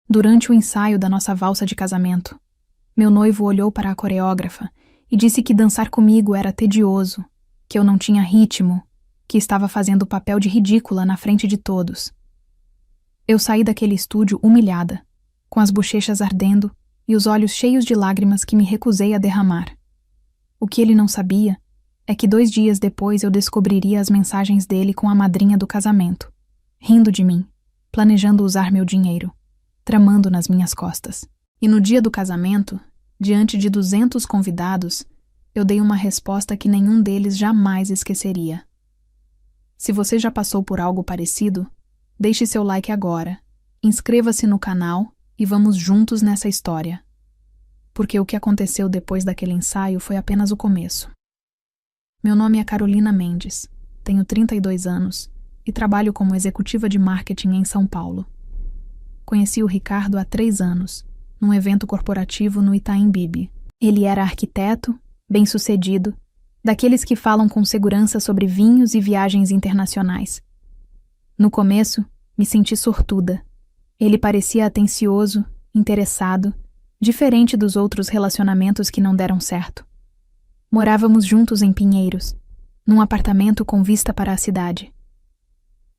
Durante o ensaio da nossa valsa de casamento, meu noivo olhou para a coreógrafa e disse que dançar comigo era tedioso, que eu não tinha ritmo, que estava fazendo o papel de ridícula na frente de todos. Eu saí daquele estúdio humilhada, com as bochechas ardendo e os olhos cheios de lágrimas que me recusei a derramar. O que ele não sabia é que 2 dias depois eu descobriria as mensagens dele com a madrinha do casamento, rindo de mim, planejando usar meu dinheiro, tramando nas minhas costas. E no dia do casamento, diante de 200 convidados, eu dei uma resposta que nenhum deles jamais esqueceria. Se você já passou por algo parecido, deixe seu like agora, inscreva-se no canal e vamos juntos nessa história. Porque o que aconteceu depois daquele ensaio foi apenas o começo. Meu nome é Carolina Mendes, tenho 32 anos e trabalho como executiva de marketing em São Paulo. Conheci o Ricardo há 3 anos, num evento corporativo no Itaim Bibi. Ele era arquiteto, bem-sucedido, daqueles que falam com segurança sobre vinhos e viagens internacionais. No começo, me senti sortuda. Ele parecia atencioso, interessado, diferente dos outros relacionamentos que não deram certo. Morávamos juntos em Pinheiros, num apartamento com vista para a cidade.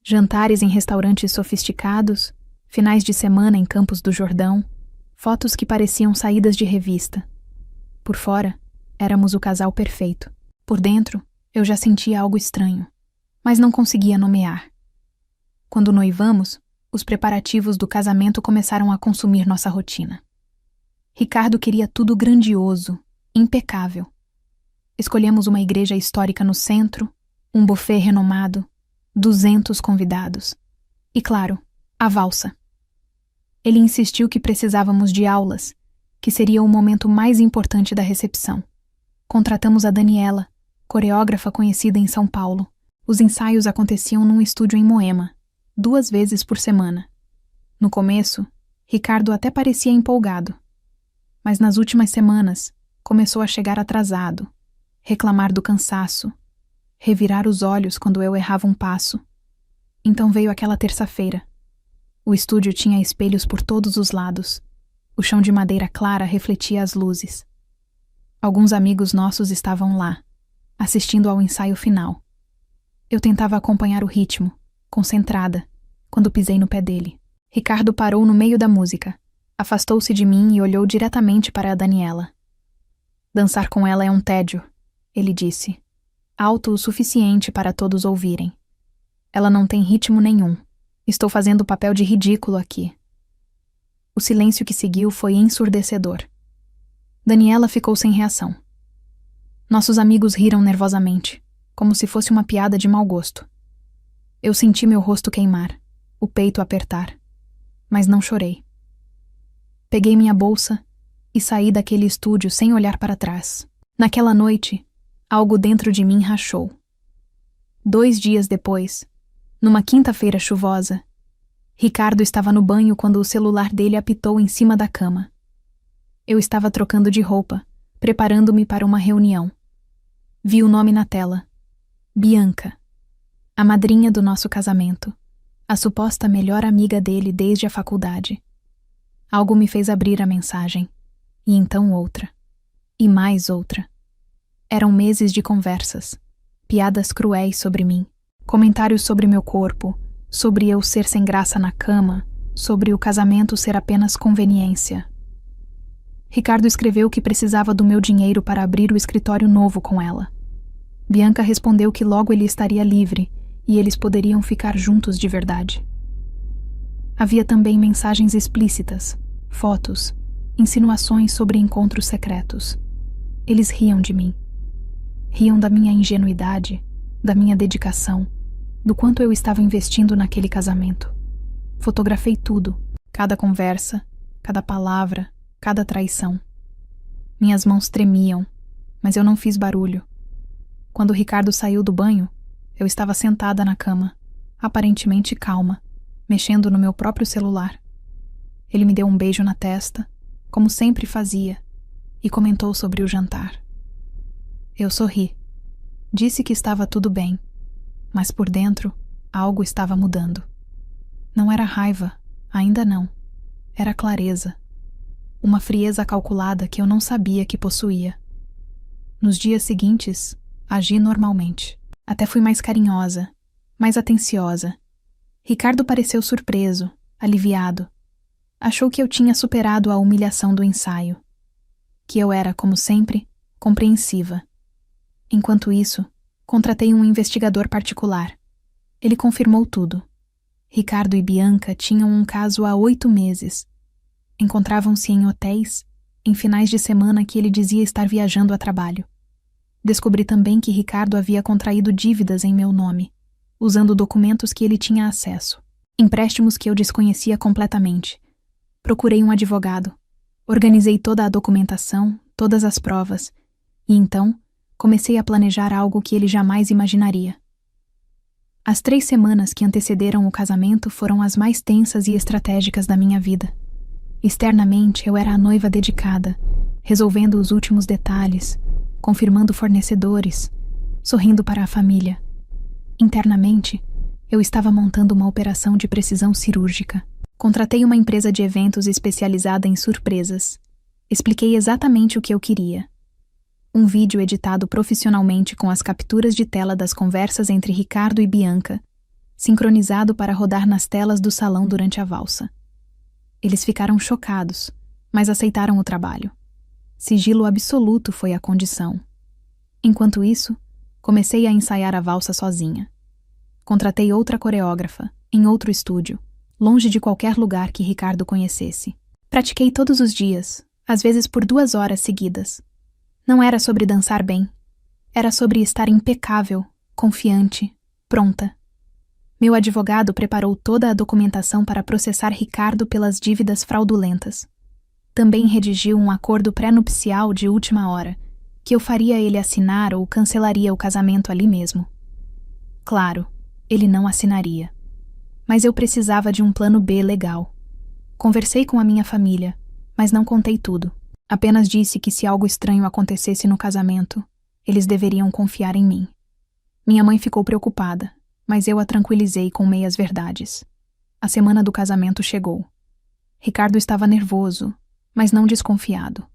Jantares em restaurantes sofisticados, finais de semana em Campos do Jordão, fotos que pareciam saídas de revista. Por fora, éramos o casal perfeito. Por dentro, eu já sentia algo estranho, mas não conseguia nomear. Quando noivamos, os preparativos do casamento começaram a consumir nossa rotina. Ricardo queria tudo grandioso, impecável. Escolhemos uma igreja histórica no centro, um buffet renomado, 200 convidados. E claro, a valsa. Ele insistiu que precisávamos de aulas, que seria o momento mais importante da recepção. Contratamos a Daniela, coreógrafa conhecida em São Paulo. Os ensaios aconteciam num estúdio em Moema, 2 vezes por semana. No começo, Ricardo até parecia empolgado. Mas nas últimas semanas, começou a chegar atrasado, reclamar do cansaço, revirar os olhos quando eu errava um passo. Então veio aquela terça-feira. O estúdio tinha espelhos por todos os lados. O chão de madeira clara refletia as luzes. Alguns amigos nossos estavam lá, assistindo ao ensaio final. Eu tentava acompanhar o ritmo, concentrada, quando pisei no pé dele. Ricardo parou no meio da música, afastou-se de mim e olhou diretamente para a Daniela. Dançar com ela é um tédio, ele disse, alto o suficiente para todos ouvirem. Ela não tem ritmo nenhum. Estou fazendo o papel de ridículo aqui. O silêncio que seguiu foi ensurdecedor. Daniela ficou sem reação. Nossos amigos riram nervosamente, como se fosse uma piada de mau gosto. Eu senti meu rosto queimar, o peito apertar, mas não chorei. Peguei minha bolsa e saí daquele estúdio sem olhar para trás. Naquela noite, algo dentro de mim rachou. 2 dias depois, numa quinta-feira chuvosa, Ricardo estava no banho quando o celular dele apitou em cima da cama. Eu estava trocando de roupa, preparando-me para uma reunião. Vi o nome na tela. Bianca, a madrinha do nosso casamento, a suposta melhor amiga dele desde a faculdade. Algo me fez abrir a mensagem, e então outra, e mais outra. Eram meses de conversas, piadas cruéis sobre mim, comentários sobre meu corpo, sobre eu ser sem graça na cama, sobre o casamento ser apenas conveniência. Ricardo escreveu que precisava do meu dinheiro para abrir o escritório novo com ela. Bianca respondeu que logo ele estaria livre e eles poderiam ficar juntos de verdade. Havia também mensagens explícitas, fotos, insinuações sobre encontros secretos. Eles riam de mim. Riam da minha ingenuidade, da minha dedicação, do quanto eu estava investindo naquele casamento. Fotografei tudo, cada conversa, cada palavra, cada traição. Minhas mãos tremiam, mas eu não fiz barulho. Quando Ricardo saiu do banho, eu estava sentada na cama, aparentemente calma, mexendo no meu próprio celular. Ele me deu um beijo na testa, como sempre fazia, e comentou sobre o jantar. Eu sorri. Disse que estava tudo bem, mas por dentro, algo estava mudando. Não era raiva, ainda não. era clareza, uma frieza calculada que eu não sabia que possuía. Nos dias seguintes, agi normalmente. Até fui mais carinhosa, mais atenciosa. Ricardo pareceu surpreso, aliviado. Achou que eu tinha superado a humilhação do ensaio. Que eu era, como sempre, compreensiva. Enquanto isso, contratei um investigador particular. Ele confirmou tudo. Ricardo e Bianca tinham um caso há 8 meses. Encontravam-se em hotéis, em finais de semana que ele dizia estar viajando a trabalho. Descobri também que Ricardo havia contraído dívidas em meu nome, usando documentos que ele tinha acesso, empréstimos que eu desconhecia completamente. Procurei um advogado, organizei toda a documentação, todas as provas, e então comecei a planejar algo que ele jamais imaginaria. As 3 semanas que antecederam o casamento foram as mais tensas e estratégicas da minha vida. Externamente, eu era a noiva dedicada, resolvendo os últimos detalhes, confirmando fornecedores, sorrindo para a família. Internamente, eu estava montando uma operação de precisão cirúrgica. Contratei uma empresa de eventos especializada em surpresas. Expliquei exatamente o que eu queria. Um vídeo editado profissionalmente com as capturas de tela das conversas entre Ricardo e Bianca, sincronizado para rodar nas telas do salão durante a valsa. Eles ficaram chocados, mas aceitaram o trabalho. Sigilo absoluto foi a condição. Enquanto isso, comecei a ensaiar a valsa sozinha. Contratei outra coreógrafa, em outro estúdio, longe de qualquer lugar que Ricardo conhecesse. Pratiquei todos os dias, às vezes por 2 horas seguidas. Não era sobre dançar bem. Era sobre estar impecável, confiante, pronta. Meu advogado preparou toda a documentação para processar Ricardo pelas dívidas fraudulentas. Também redigiu um acordo pré-nupcial de última hora, que eu faria ele assinar ou cancelaria o casamento ali mesmo. Claro, ele não assinaria. Mas eu precisava de um plano B legal. Conversei com a minha família, mas não contei tudo. Apenas disse que se algo estranho acontecesse no casamento, eles deveriam confiar em mim. Minha mãe ficou preocupada, mas eu a tranquilizei com meias verdades. A semana do casamento chegou. Ricardo estava nervoso, mas não desconfiado.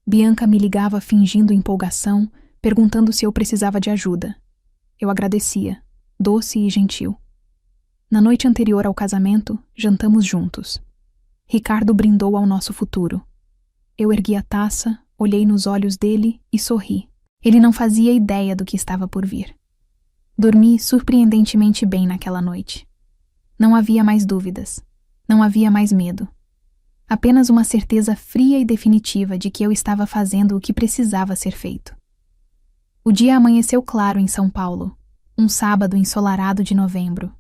Bianca me ligava fingindo empolgação, perguntando se eu precisava de ajuda. Eu agradecia, doce e gentil. Na noite anterior ao casamento, jantamos juntos. Ricardo brindou ao nosso futuro. Eu ergui a taça, olhei nos olhos dele e sorri. Ele não fazia ideia do que estava por vir. Dormi surpreendentemente bem naquela noite. Não havia mais dúvidas. Não havia mais medo. Apenas uma certeza fria e definitiva de que eu estava fazendo o que precisava ser feito. O dia amanheceu claro em São Paulo, um sábado ensolarado de novembro.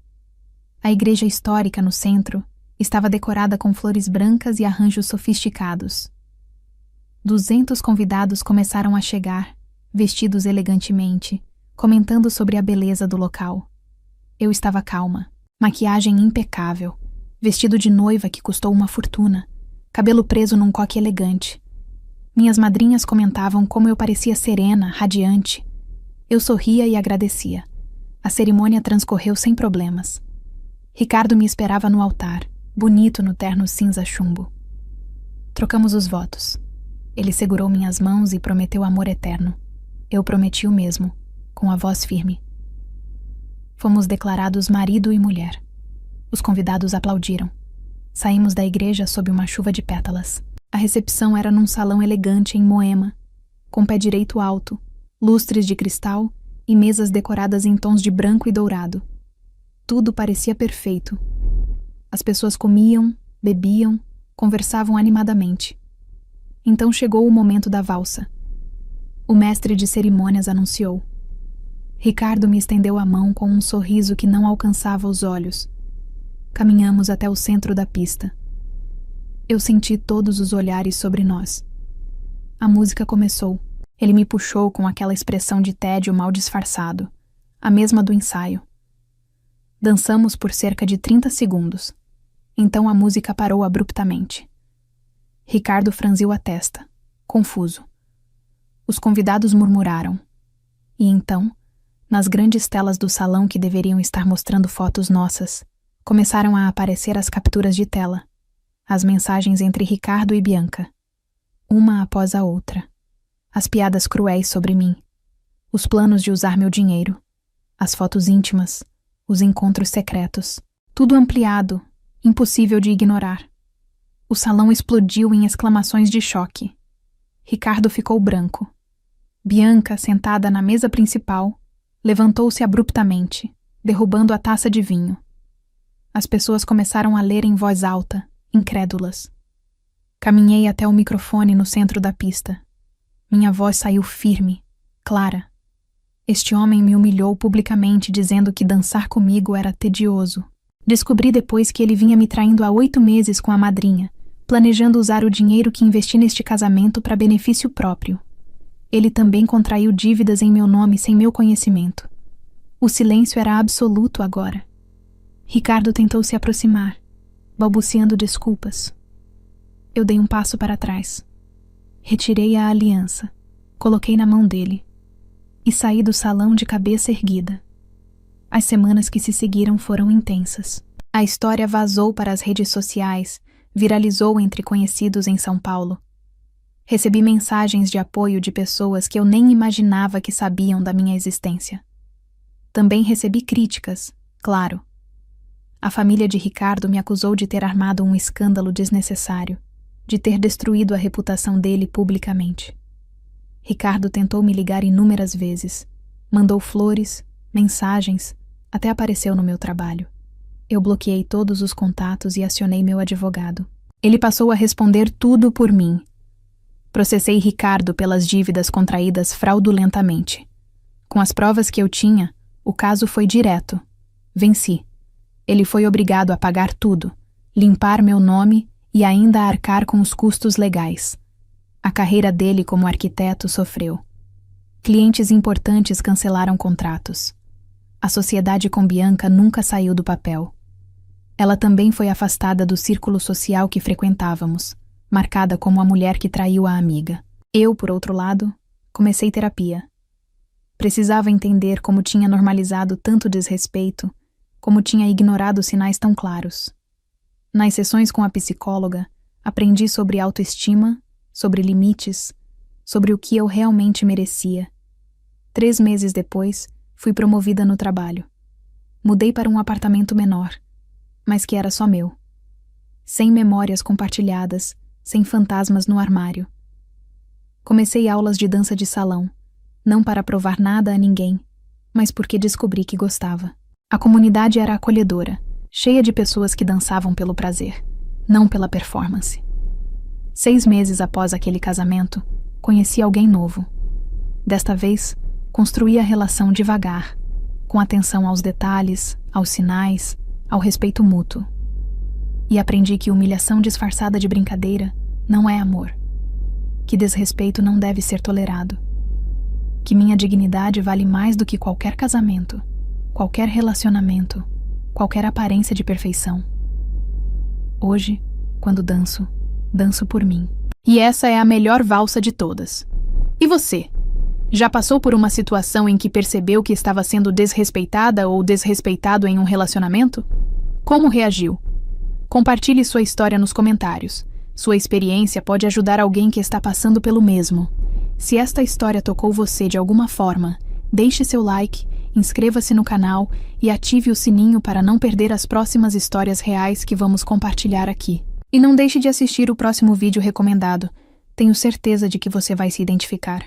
A igreja histórica no centro estava decorada com flores brancas e arranjos sofisticados. 200 convidados começaram a chegar, vestidos elegantemente, comentando sobre a beleza do local. Eu estava calma, maquiagem impecável, vestido de noiva que custou uma fortuna, cabelo preso num coque elegante. Minhas madrinhas comentavam como eu parecia serena, radiante. Eu sorria e agradecia. A cerimônia transcorreu sem problemas. Ricardo me esperava no altar, bonito no terno cinza chumbo. Trocamos os votos. Ele segurou minhas mãos e prometeu amor eterno. Eu prometi o mesmo, com a voz firme. Fomos declarados marido e mulher. Os convidados aplaudiram. Saímos da igreja sob uma chuva de pétalas. A recepção era num salão elegante em Moema, com pé direito alto, lustres de cristal e mesas decoradas em tons de branco e dourado. Tudo parecia perfeito. As pessoas comiam, bebiam, conversavam animadamente. Então chegou o momento da valsa. O mestre de cerimônias anunciou. Ricardo me estendeu a mão com um sorriso que não alcançava os olhos. Caminhamos até o centro da pista. Eu senti todos os olhares sobre nós. A música começou. Ele me puxou com aquela expressão de tédio mal disfarçado, a mesma do ensaio. Dançamos por cerca de 30 segundos. Então a música parou abruptamente. Ricardo franziu a testa, confuso. Os convidados murmuraram. E então, nas grandes telas do salão que deveriam estar mostrando fotos nossas, começaram a aparecer as capturas de tela. As mensagens entre Ricardo e Bianca, uma após a outra. As piadas cruéis sobre mim. Os planos de usar meu dinheiro. As fotos íntimas. Os encontros secretos. Tudo ampliado, impossível de ignorar. O salão explodiu em exclamações de choque. Ricardo ficou branco. Bianca, sentada na mesa principal, levantou-se abruptamente, derrubando a taça de vinho. As pessoas começaram a ler em voz alta, incrédulas. Caminhei até o microfone no centro da pista. Minha voz saiu firme, clara. Este homem me humilhou publicamente dizendo que dançar comigo era tedioso. Descobri depois que ele vinha me traindo há 8 meses com a madrinha, planejando usar o dinheiro que investi neste casamento para benefício próprio. Ele também contraiu dívidas em meu nome sem meu conhecimento. O silêncio era absoluto agora. Ricardo tentou se aproximar, balbuciando desculpas. Eu dei um passo para trás. Retirei a aliança, coloquei na mão dele e saí do salão de cabeça erguida. As semanas que se seguiram foram intensas. A história vazou para as redes sociais, viralizou entre conhecidos em São Paulo. Recebi mensagens de apoio de pessoas que eu nem imaginava que sabiam da minha existência. Também recebi críticas, claro. A família de Ricardo me acusou de ter armado um escândalo desnecessário, de ter destruído a reputação dele publicamente. Ricardo tentou me ligar inúmeras vezes, mandou flores, mensagens, até apareceu no meu trabalho. Eu bloqueei todos os contatos e acionei meu advogado. Ele passou a responder tudo por mim. Processei Ricardo pelas dívidas contraídas fraudulentamente. Com as provas que eu tinha, o caso foi direto. Venci. Ele foi obrigado a pagar tudo, limpar meu nome e ainda arcar com os custos legais. A carreira dele como arquiteto sofreu. Clientes importantes cancelaram contratos. A sociedade com Bianca nunca saiu do papel. Ela também foi afastada do círculo social que frequentávamos, marcada como a mulher que traiu a amiga. Eu, por outro lado, comecei terapia. Precisava entender como tinha normalizado tanto desrespeito, como tinha ignorado sinais tão claros. Nas sessões com a psicóloga, aprendi sobre autoestima, sobre limites, sobre o que eu realmente merecia. 3 meses depois, fui promovida no trabalho. Mudei para um apartamento menor, mas que era só meu. Sem memórias compartilhadas, sem fantasmas no armário. Comecei aulas de dança de salão, não para provar nada a ninguém, mas porque descobri que gostava. A comunidade era acolhedora, cheia de pessoas que dançavam pelo prazer, não pela performance. 6 meses após aquele casamento, conheci alguém novo. Desta vez, construí a relação devagar, com atenção aos detalhes, aos sinais, ao respeito mútuo. E aprendi que humilhação disfarçada de brincadeira não é amor. Que desrespeito não deve ser tolerado. Que minha dignidade vale mais do que qualquer casamento, qualquer relacionamento, qualquer aparência de perfeição. Hoje, quando danço, danço por mim. E essa é a melhor valsa de todas. E você? Já passou por uma situação em que percebeu que estava sendo desrespeitada ou desrespeitado em um relacionamento? Como reagiu? Compartilhe sua história nos comentários. Sua experiência pode ajudar alguém que está passando pelo mesmo. Se esta história tocou você de alguma forma, deixe seu like, inscreva-se no canal e ative o sininho para não perder as próximas histórias reais que vamos compartilhar aqui. E não deixe de assistir o próximo vídeo recomendado. Tenho certeza de que você vai se identificar.